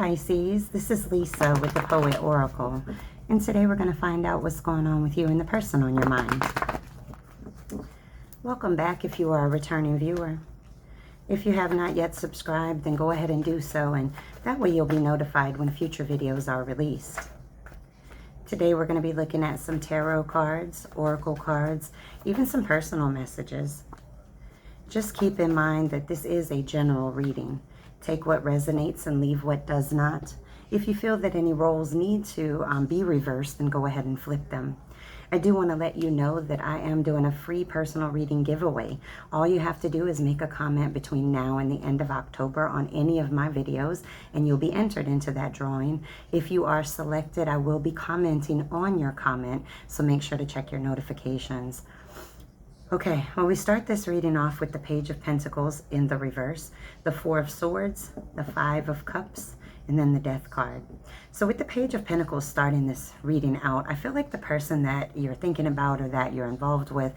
Pisces, this is Lisa with the Poet Oracle, and today we're going to find out what's going on with you and the person on your mind. Welcome back if you are a returning viewer. If you have not yet subscribed, then go ahead and do so, and that way you'll be notified when future videos are released. Today we're going to be looking at some tarot cards, oracle cards, even some personal messages. Just keep in mind that this is a general reading. Take what resonates and leave what does not. If you feel that any roles need to be reversed, then go ahead and flip them. I do want to let you know that I am doing a free personal reading giveaway. All you have to do is make a comment between now and the end of October on any of my videos, and you'll be entered into that drawing. If you are selected, I will be commenting on your comment, so make sure to check your notifications. Okay, well, we start this reading off with the Page of Pentacles in the reverse, the Four of Swords, the Five of Cups, and then the Death card. So with the Page of Pentacles starting this reading out, I feel like the person that you're thinking about or that you're involved with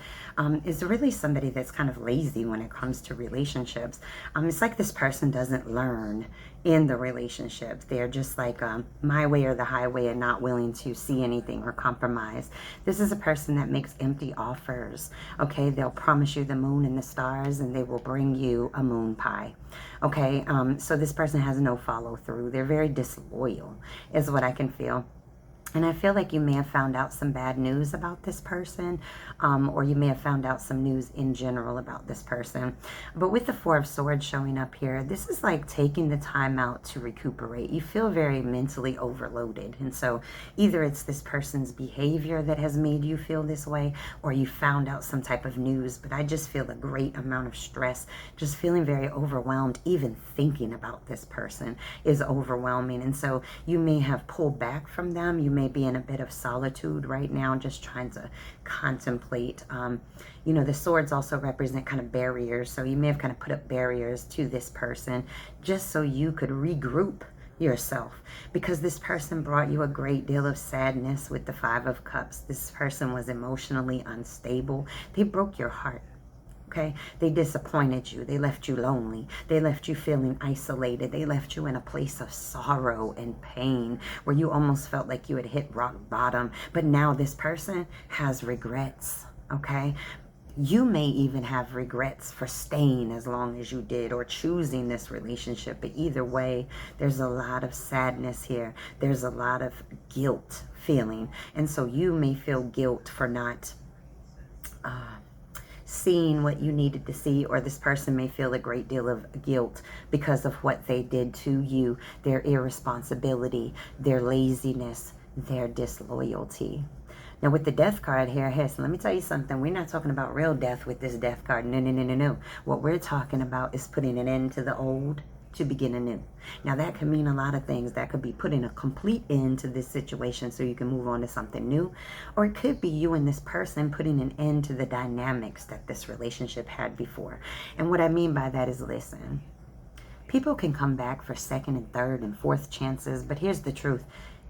is really somebody that's kind of lazy when it comes to relationships. It's like this person doesn't learn in the relationship. They're just like my way or the highway and not willing to see anything or compromise. This is a person that makes empty offers, okay? They'll promise you the moon and the stars, and they will bring you a moon pie, okay? So this person has no follow through. They're very disloyal is what I can feel. And I feel like you may have found out some bad news about this person, or you may have found out some news in general about this person. But with the Four of Swords showing up here, this is like taking the time out to recuperate. You feel very mentally overloaded. And so either it's this person's behavior that has made you feel this way, or you found out some type of news. But I just feel a great amount of stress, just feeling very overwhelmed. Even thinking about this person is overwhelming. And so you may have pulled back from them. You may be in a bit of solitude right now, just trying to contemplate. You know, the swords also represent kind of barriers, so you may have kind of put up barriers to this person just so you could regroup yourself, because this person brought you a great deal of sadness with the Five of Cups. This person was emotionally unstable. They broke your heart. Okay, they disappointed you. They left you lonely. They left you feeling isolated. They left you in a place of sorrow and pain where you almost felt like you had hit rock bottom. But now this person has regrets, okay? You may even have regrets for staying as long as you did or choosing this relationship. But either way, there's a lot of sadness here. There's a lot of guilt feeling. And so you may feel guilt for not seeing what you needed to see, or this person may feel a great deal of guilt because of what they did to you, their irresponsibility, their laziness, their disloyalty. Now with the Death card here, so let me tell you something. We're not talking about real death with this Death card. No, no, no, no, no. What we're talking about is putting an end to the old to begin anew. Now that could mean a lot of things. That could be putting a complete end to this situation so you can move on to something new, or it could be you and this person putting an end to the dynamics that this relationship had before. And what I mean by that is, listen, people can come back for second and third and fourth chances, but here's the truth.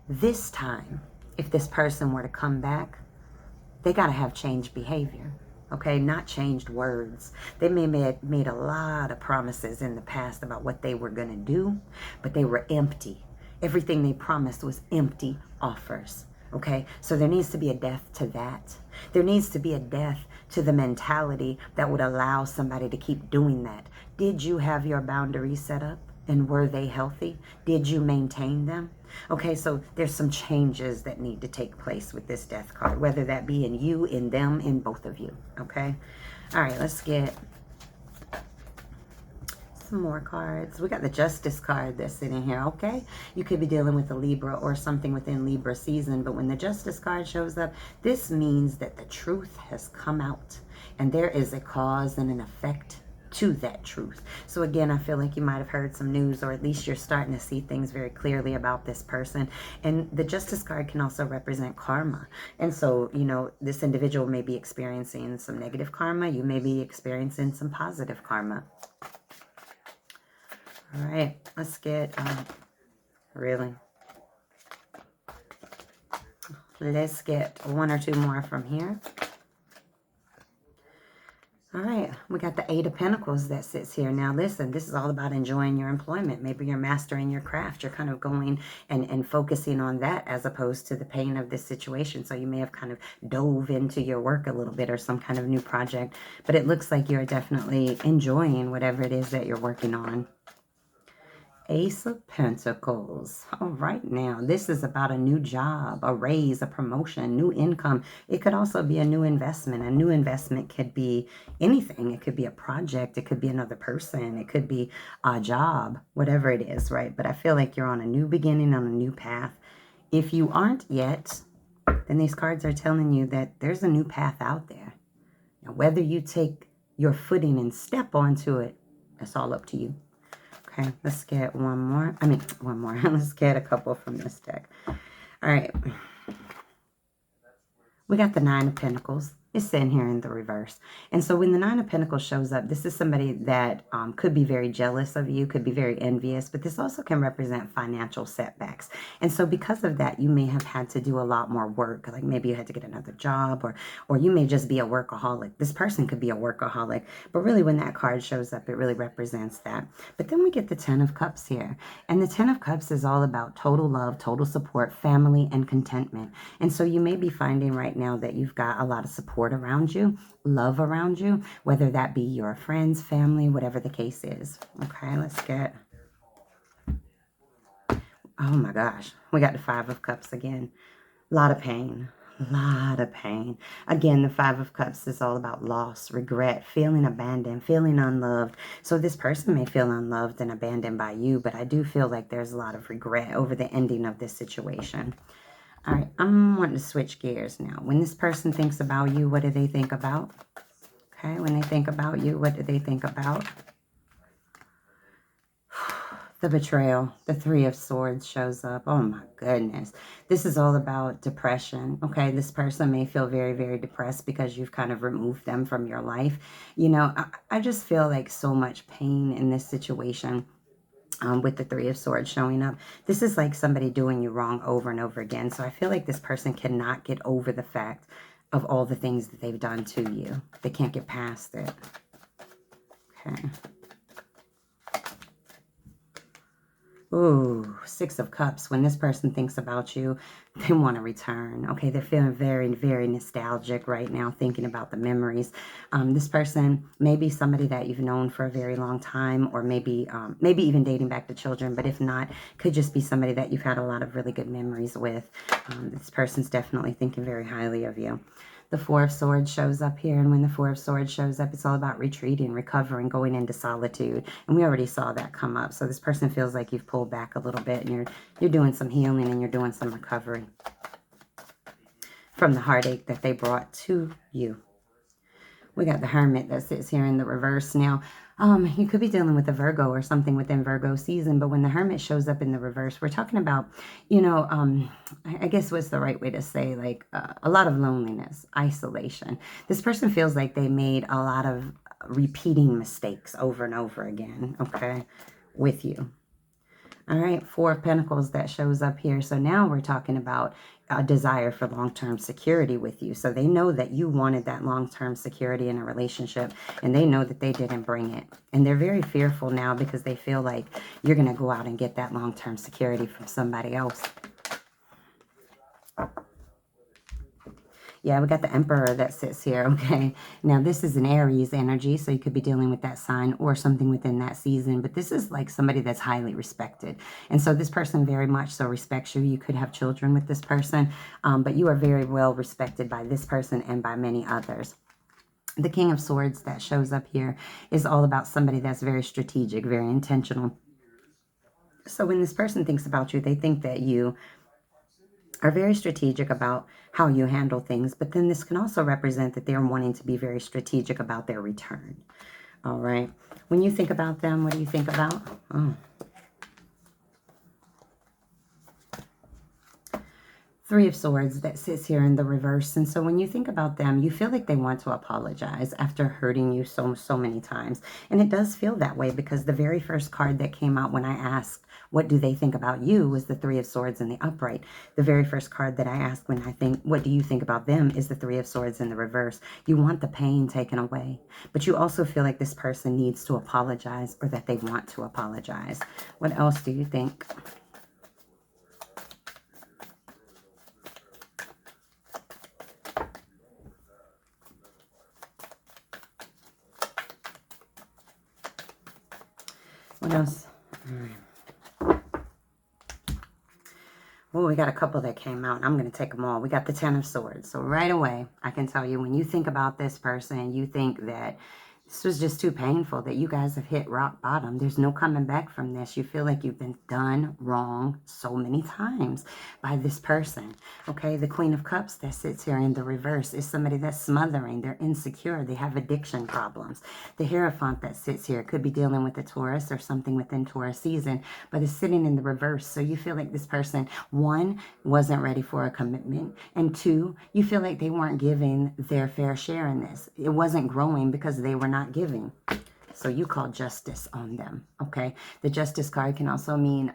This time, if this person were to come back, they got to have changed behavior. Okay, not changed words. They may have made a lot of promises in the past about what they were going to do, but they were empty. Everything they promised was empty offers. Okay, so there needs to be a death to that. There needs to be a death to the mentality that would allow somebody to keep doing that. Did you have your boundaries set up? And were they healthy? Did you maintain them? Okay, so there's some changes that need to take place with this Death card, whether that be in you, in them, in both of you. Okay? All right, let's get some more cards. We got the Justice card that's sitting here, okay? You could be dealing with a Libra or something within Libra season, but when the Justice card shows up, this means that the truth has come out, and there is a cause and an effect to that truth. So again, I feel like you might have heard some news, or at least you're starting to see things very clearly about this person. And the Justice card can also represent karma. And so, you know, this individual may be experiencing some negative karma. You may be experiencing some positive karma. All right, let's get, really, let's get one or two more from here. All right, We got the Eight of Pentacles that sits here. Now, listen, this is all about enjoying your employment. Maybe you're mastering your craft. You're kind of going and focusing on that as opposed to the pain of this situation. So you may have kind of dove into your work a little bit or some kind of new project. But it looks like you're definitely enjoying whatever it is that you're working on. Ace of Pentacles. All right, now this is about a new job, a raise, a promotion, new income. It could also be a new investment. A new investment could be anything. It could be a project. It could be another person. It could be a job, whatever it is, right? But I feel like you're on a new beginning, on a new path. If you aren't yet, then these cards are telling you that there's a new path out there. Now, whether you take your footing and step onto it, that's all up to you. Okay, let's get one more. Let's get a couple from this deck. All right. We got the Nine of Pentacles. It's sitting here in the reverse. And so when the Nine of Pentacles shows up, this is somebody that could be very jealous of you, could be very envious, but this also can represent financial setbacks. And so because of that, you may have had to do a lot more work. Like maybe you had to get another job, or you may just be a workaholic. This person could be a workaholic. But really when that card shows up, it really represents that. But then we get the Ten of Cups here. And the Ten of Cups is all about total love, total support, family, and contentment. And so you may be finding right now that you've got a lot of support around you, love around you, whether that be your friends, family, whatever the case is. Okay, let's get, oh my gosh, we got the Five of Cups again. A lot of pain, a lot of pain. Again, the Five of Cups is all about loss, regret, feeling abandoned, feeling unloved. So this person may feel unloved and abandoned by you, but I do feel like there's a lot of regret over the ending of this situation. All right, I'm wanting to switch gears now. When this person thinks about you, what do they think about? Okay, when they think about you, what do they think about? The betrayal, the Three of Swords shows up. Oh my goodness. This is all about depression. Okay, this person may feel very, very depressed because you've kind of removed them from your life. You know, I just feel like so much pain in this situation. With the Three of Swords showing up. This is like somebody doing you wrong over and over again. So I feel like this person cannot get over the fact of all the things that they've done to you. They can't get past it. Okay. Ooh, Six of Cups. When this person thinks about you, they want to return. Okay, they're feeling very, very nostalgic right now, thinking about the memories. This person may be somebody that you've known for a very long time, or maybe even dating back to children. But if not, could just be somebody that you've had a lot of really good memories with. This person's definitely thinking very highly of you. The Four of Swords shows up here, and when the Four of Swords shows up, it's all about retreating, recovering, going into solitude. And we already saw that come up. So this person feels like you've pulled back a little bit, and you're doing some healing and you're doing some recovery from the heartache that they brought to you. We got the Hermit that sits here in the reverse. Now, you could be dealing with a Virgo or something within Virgo season, but when the Hermit shows up in the reverse, we're talking about, you know, I guess what's the right way to say, like a lot of loneliness, isolation. This person feels like they made a lot of repeating mistakes over and over again, okay, with you. All right, Four of Pentacles that shows up here. So now we're talking about a desire for long-term security with you. So they know that you wanted that long-term security in a relationship, and they know that they didn't bring it. And they're very fearful now because they feel like you're going to go out and get that long-term security from somebody else. Yeah, we got the Emperor that sits here, okay? Now, this is an Aries energy, so you could be dealing with that sign or something within that season. But this is like somebody that's highly respected. And so this person very much so respects you. You could have children with this person, but you are very well respected by this person and by many others. The King of Swords that shows up here is all about somebody that's very strategic, very intentional. So when this person thinks about you, they think that you are very strategic about how you handle things, but then this can also represent that they're wanting to be very strategic about their return. All right. When you think about them, what do you think about? Oh. Three of Swords that sits here in the reverse. And so when you think about them, you feel like they want to apologize after hurting you so many times. And it does feel that way because the very first card that came out when I asked, what do they think about you, was the Three of Swords in the upright. The very first card that I asked when I think, what do you think about them, is the Three of Swords in the reverse. You want the pain taken away, but you also feel like this person needs to apologize, or that they want to apologize. What else do you think? What else? Oh, we got a couple that came out. I'm going to take them all. We got the Ten of Swords. So right away, I can tell you, when you think about this person, you think that this was just too painful, that you guys have hit rock bottom. There's no coming back from this. You feel like you've been done wrong so many times by this person. Okay, the Queen of Cups that sits here in the reverse is somebody that's smothering. They're insecure. They have addiction problems. The Hierophant that sits here could be dealing with a Taurus or something within Taurus season, but it's sitting in the reverse. So you feel like this person, one, wasn't ready for a commitment, and two, you feel like they weren't giving their fair share in this. It wasn't growing because they were not giving. So you call justice on them, okay? The Justice card can also mean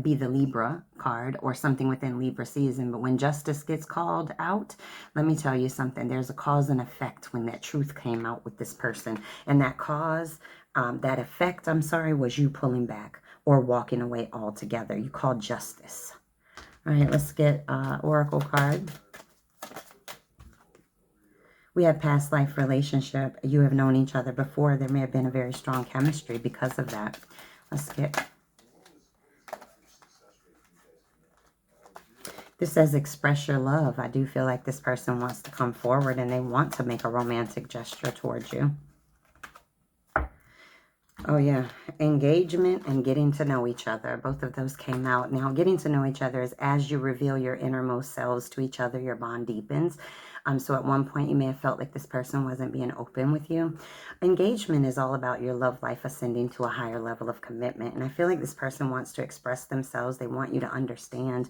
be the Libra card or something within Libra season. But when justice gets called out, let me tell you something. There's a cause and effect when that truth came out with this person. And that cause, that effect, I'm sorry, was you pulling back or walking away altogether. You call justice. All right, let's get Oracle card. We have past life relationship. You have known each other before. There may have been a very strong chemistry because of that. Let's get... This says express your love. I do feel like this person wants to come forward and they want to make a romantic gesture towards you. Oh, yeah. Engagement and getting to know each other. Both of those came out. Now, getting to know each other is as you reveal your innermost selves to each other, your bond deepens. So at one point, you may have felt like this person wasn't being open with you. Engagement is all about your love life ascending to a higher level of commitment. And I feel like this person wants to express themselves. They want you to understand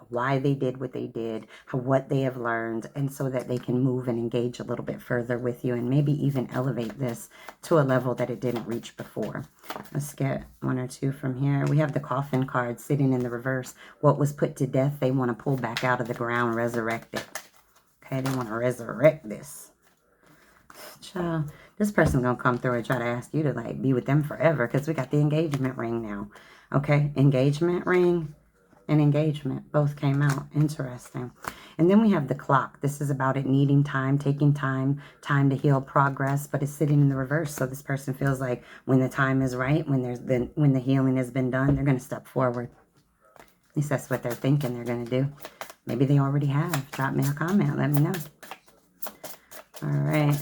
why they did what they did, what they have learned, and so that they can move and engage a little bit further with you and maybe even elevate this to a level that it didn't reach before. Let's get one or two from here. We have the Coffin card sitting in the reverse. What was put to death, they want to pull back out of the ground, resurrect it. Okay, they want to resurrect this. Child, this person's going to come through and try to ask you to, like, be with them forever, because we got the engagement ring now. Okay, engagement ring and engagement both came out. Interesting. And then we have the Clock. This is about it needing time, taking time to heal, progress, but it's sitting in the reverse. So this person feels like when the time is right, when the healing has been done, they're going to step forward. At least that's what they're thinking they're going to do. Maybe they already have. Drop me a comment. Let me know. All right.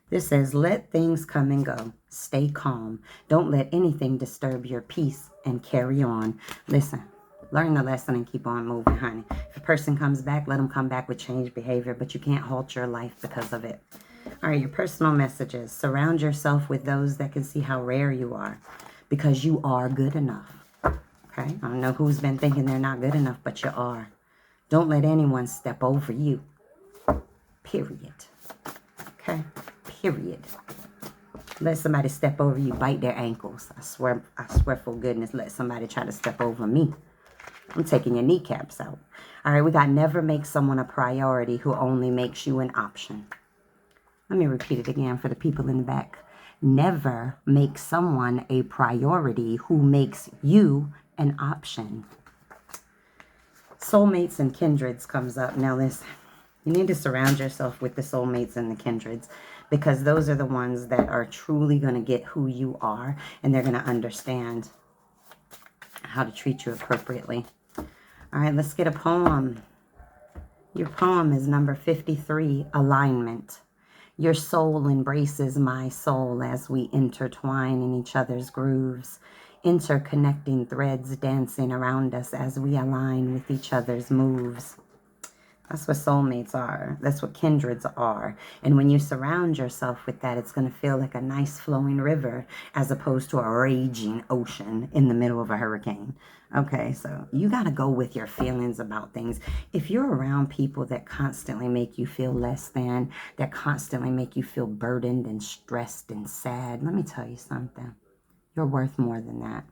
This says, let things come and go. Stay calm. Don't let anything disturb your peace and carry on. Listen, learn the lesson and keep on moving, honey. If a person comes back, let them come back with changed behavior, but you can't halt your life because of it. All right, your personal messages. Surround yourself with those that can see how rare you are, because you are good enough. Okay, I don't know who's been thinking they're not good enough, but you are. Don't let anyone step over you. Period. Okay, period. Let somebody step over you, bite their ankles. I swear for goodness, let somebody try to step over me. I'm taking your kneecaps out. All right, we got never make someone a priority who only makes you an option. Let me repeat it again for the people in the back. Never make someone a priority who makes you an option. Soulmates and kindreds comes up. Now listen, you need to surround yourself with the soulmates and the kindreds, because those are the ones that are truly going to get who you are, and they're going to understand how to treat you appropriately. All right, let's get a poem. Your poem is number 53, Alignment. Your soul embraces my soul as we intertwine in each other's grooves, interconnecting threads dancing around us as we align with each other's moves. That's what soulmates are. That's what kindreds are. And when you surround yourself with that, it's going to feel like a nice flowing river as opposed to a raging ocean in the middle of a hurricane. Okay, so you got to go with your feelings about things. If you're around people that constantly make you feel less than, that constantly make you feel burdened and stressed and sad, let me tell you something. You're worth more than that.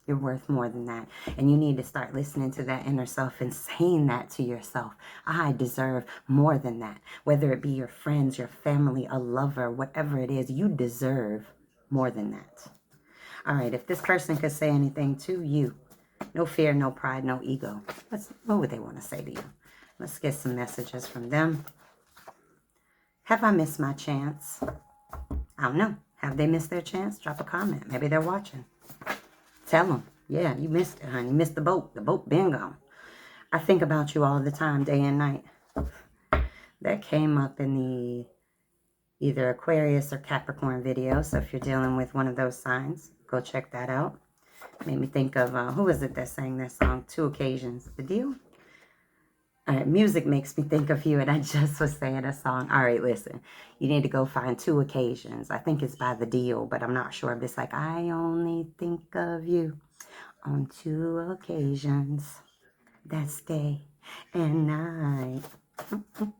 You're worth more than that. And you need to start listening to that inner self and saying that to yourself. I deserve more than that. Whether it be your friends, your family, a lover, whatever it is, you deserve more than that. All right, if this person could say anything to you, no fear, no pride, no ego, what would they want to say to you? Let's get some messages from them. Have I missed my chance? I don't know. Have they missed their chance? Drop a comment. Maybe they're watching. Tell them, yeah, you missed it, honey. You missed the boat. The boat been gone. I think about you all the time, day and night. That came up in the either Aquarius or Capricorn video. So if you're dealing with one of those signs, go check that out. Made me think of, who is it that sang that song? 2 Occasions. The Deal? All right, music makes me think of you, and I just was saying a song. All right, listen, you need to go find 2 Occasions. I think it's by The Deal, but I'm not sure. But it's like, I only think of you on 2 occasions. That's day and night. All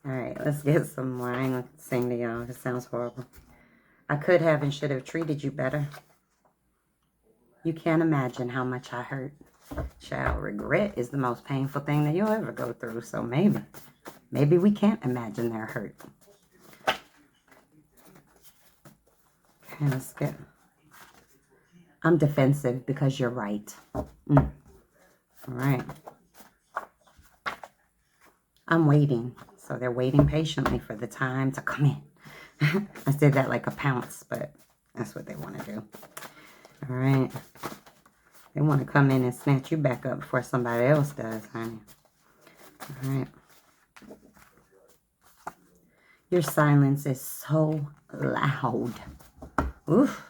right, let's get some more. I ain't gonna sing to y'all. It sounds horrible. I could have and should have treated you better. You can't imagine how much I hurt. Child, regret is the most painful thing that you'll ever go through. So maybe we can't imagine their hurt. Okay, let's get. I'm defensive because you're right. All right. I'm waiting. So they're waiting patiently for the time to come in. I said that like a pounce, but that's what they want to do. All right. They want to come in and snatch you back up before somebody else does, honey. All right. Your silence is so loud. Oof.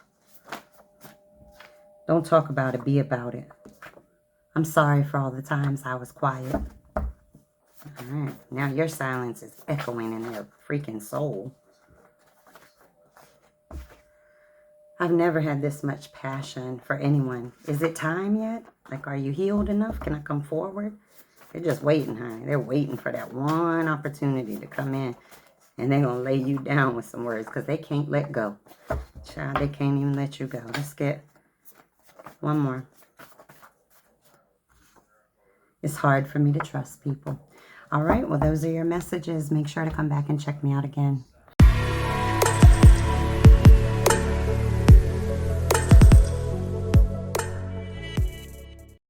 Don't talk about it. Be about it. I'm sorry for all the times I was quiet. All right. Now your silence is echoing in their freaking soul. I've never had this much passion for anyone. Is it time yet? Like, are you healed enough? Can I come forward? They're just waiting, honey. They're waiting for that one opportunity to come in. And they're going to lay you down with some words because they can't let go. Child, they can't even let you go. Let's get one more. It's hard for me to trust people. All right, well, those are your messages. Make sure to come back and check me out again.